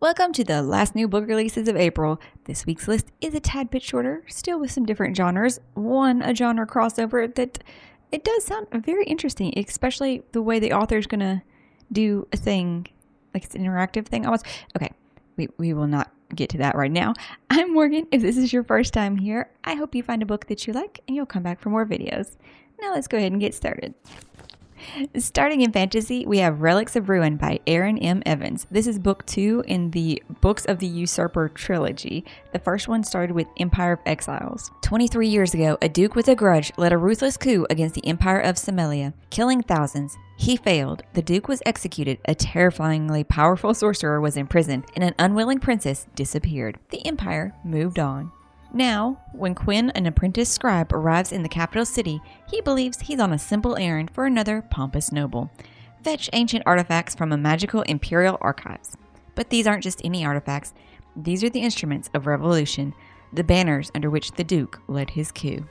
Welcome to the last new book releases of April. This week's list is a tad bit shorter, still with some different genres. A genre crossover that it does sound very interesting, especially the way the author is going to do a thing, like it's an interactive thing almost. Okay, we will not get to that right now. I'm Morgan. If this is your first time here, I hope you find a book that you like and you'll come back for more videos. Now let's go ahead and get started. Starting in fantasy, we have Relics of Ruin by Aaron M. Evans. This is book 2 in the Books of the Usurper trilogy. The first one started with Empire of Exiles. 23 years ago, a duke with a grudge led a ruthless coup against the Empire of Semelia, killing thousands. He failed. The duke was executed. A terrifyingly powerful sorcerer was imprisoned, and an unwilling princess disappeared. The empire moved on. Now, when Quinn, an apprentice scribe, arrives in the capital city, he believes he's on a simple errand for another pompous noble. Fetch ancient artifacts from a magical imperial archives. But these aren't just any artifacts. These are the instruments of revolution, the banners under which the Duke led his coup.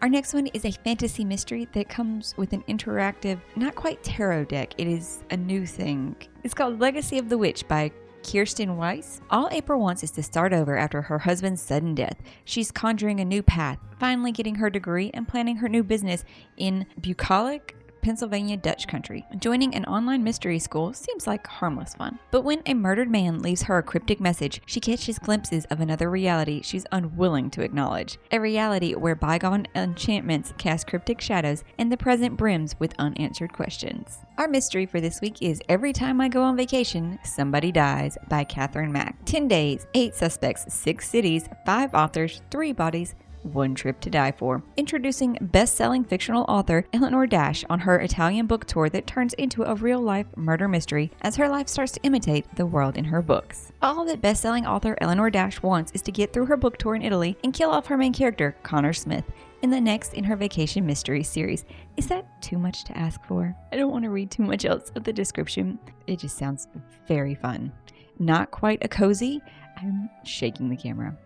Our next one is a fantasy mystery that comes with an interactive, not quite tarot deck. It is a new thing. It's called Legacy of the Witch by Kirsten Weiss. All April wants is to start over after her husband's sudden death. She's conjuring a new path, finally getting her degree and planning her new business in bucolic Pennsylvania Dutch country. Joining an online mystery school seems like harmless fun. But when a murdered man leaves her a cryptic message, she catches glimpses of another reality she's unwilling to acknowledge. A reality where bygone enchantments cast cryptic shadows and the present brims with unanswered questions. Our mystery for this week is Every Time I Go on Vacation, Somebody Dies by Catherine Mack. 10 days, 8 suspects, 6 cities, 5 authors, 3 bodies, 1 trip to die for. Introducing best-selling fictional author Eleanor Dash on her Italian book tour that turns into a real-life murder mystery as her life starts to imitate the world in her books. All that best-selling author Eleanor Dash wants is to get through her book tour in Italy and kill off her main character, Connor Smith, in the next in her vacation mystery series. Is that too much to ask for? I don't want to read too much else of the description. It just sounds very fun. Not quite a cozy. I'm shaking the camera.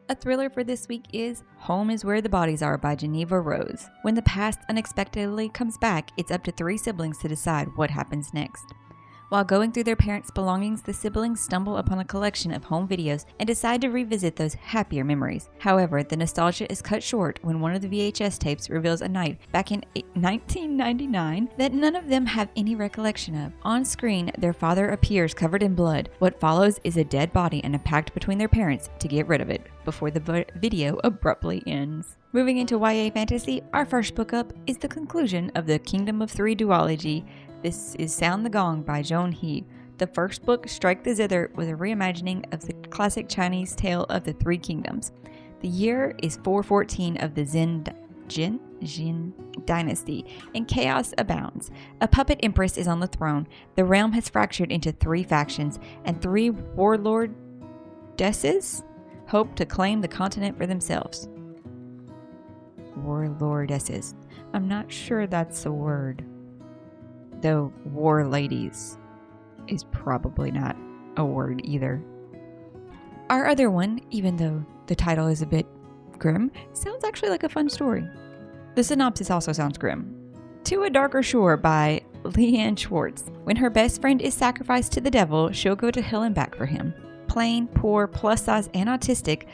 A thriller for this week is Home is Where the Bodies Are by Geneva Rose. When the past unexpectedly comes back, it's up to 3 siblings to decide what happens next. While going through their parents' belongings, the siblings stumble upon a collection of home videos and decide to revisit those happier memories. However, the nostalgia is cut short when one of the VHS tapes reveals a night back in 1999 that none of them have any recollection of. On screen, their father appears covered in blood. What follows is a dead body and a pact between their parents to get rid of it before the video abruptly ends. Moving into YA fantasy, our first book up is the conclusion of the Kingdom of Three duology. This is Sound the Gong by Joan He. The first book, Strike the Zither, was a reimagining of the classic Chinese tale of the Three Kingdoms. The year is 414 of the Jin dynasty, and chaos abounds. A puppet empress is on the throne. The realm has fractured into 3 factions, and 3 warlordesses hope to claim the continent for themselves. Warlordesses. I'm not sure that's a word. Though war ladies is probably not a word either. Our other one, even though the title is a bit grim, sounds actually like a fun story. The synopsis also sounds grim. To a Darker Shore by Leanne Schwartz. When her best friend is sacrificed to the devil, she'll go to hell and back for him. Plain, poor, plus size, and autistic,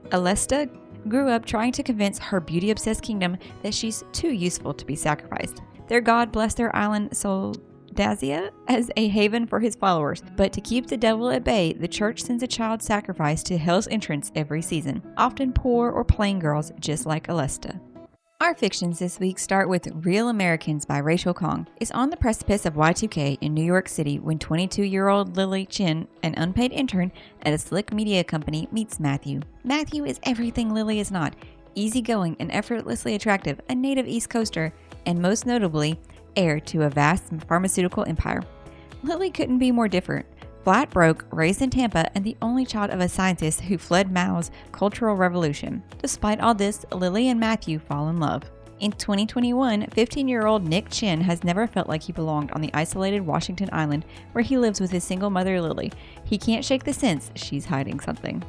Alesta grew up trying to convince her beauty-obsessed kingdom that she's too useful to be sacrificed. Their god blessed their island Soldazia as a haven for his followers, but to keep the devil at bay, the church sends a child sacrifice to hell's entrance every season, often poor or plain girls just like Alesta. Our fictions this week start with Real Americans by Rachel Kong. It's on the precipice of Y2K in New York City when 22-year-old Lily Chin, an unpaid intern at a slick media company, meets Matthew. Matthew is everything Lily is not. Easygoing and effortlessly attractive, a native East Coaster, and most notably, heir to a vast pharmaceutical empire. Lily couldn't be more different. Flat broke, raised in Tampa, and the only child of a scientist who fled Mao's Cultural Revolution. Despite all this, Lily and Matthew fall in love. In 2021, 15-year-old Nick Chin has never felt like he belonged on the isolated Washington Island where he lives with his single mother Lily. He can't shake the sense she's hiding something.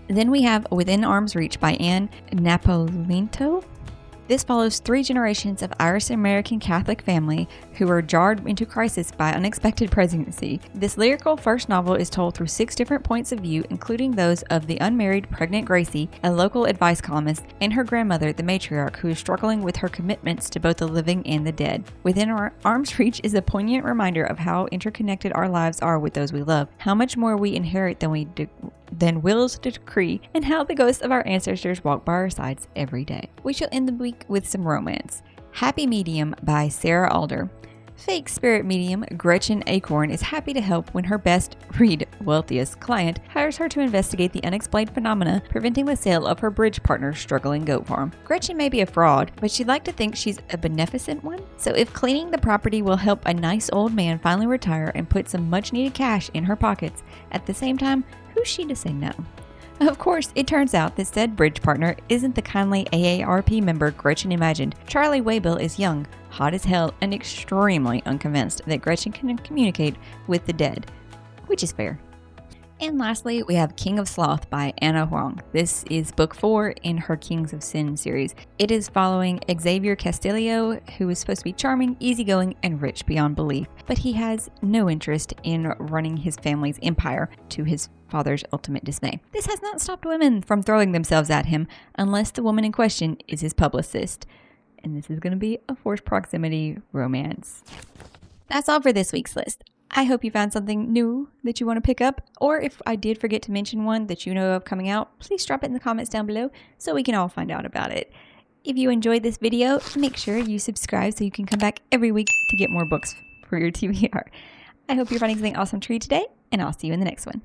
Then we have Within Arm's Reach by Anne Napolito. This follows 3 generations of Irish-American Catholic family who were jarred into crisis by unexpected pregnancy. This lyrical first novel is told through 6 different points of view, including those of the unmarried pregnant Gracie, a local advice columnist, and her grandmother, the matriarch, who is struggling with her commitments to both the living and the dead. Within our arm's reach is a poignant reminder of how interconnected our lives are with those we love, how much more we inherit than wills to decree, and how the ghosts of our ancestors walk by our sides every day. We shall end the week with some romance. Happy Medium by Sarah Alder. Fake spirit medium Gretchen Acorn is happy to help when her best, read wealthiest client hires her to investigate the unexplained phenomena preventing the sale of her bridge partner's struggling goat farm. Gretchen may be a fraud, but she'd like to think she's a beneficent one. So if cleaning the property will help a nice old man finally retire and put some much needed cash in her pockets, at the same time, who's she to say no? Of course, it turns out that said bridge partner isn't the kindly AARP member Gretchen imagined. Charlie Waybill is young, hot as hell, and extremely unconvinced that Gretchen can communicate with the dead, which is fair. And lastly, we have King of Sloth by Anna Huang. This is book 4 in her Kings of Sin series. It is following Xavier Castillo, who is supposed to be charming, easygoing, and rich beyond belief, but he has no interest in running his family's empire to his father's ultimate dismay. This has not stopped women from throwing themselves at him unless the woman in question is his publicist. And this is going to be a forced proximity romance. That's all for this week's list. I hope you found something new that you want to pick up, or if I did forget to mention one that you know of coming out, please drop it in the comments down below so we can all find out about it. If you enjoyed this video, make sure you subscribe so you can come back every week to get more books for your TBR. I hope you're finding something awesome to read today, and I'll see you in the next one.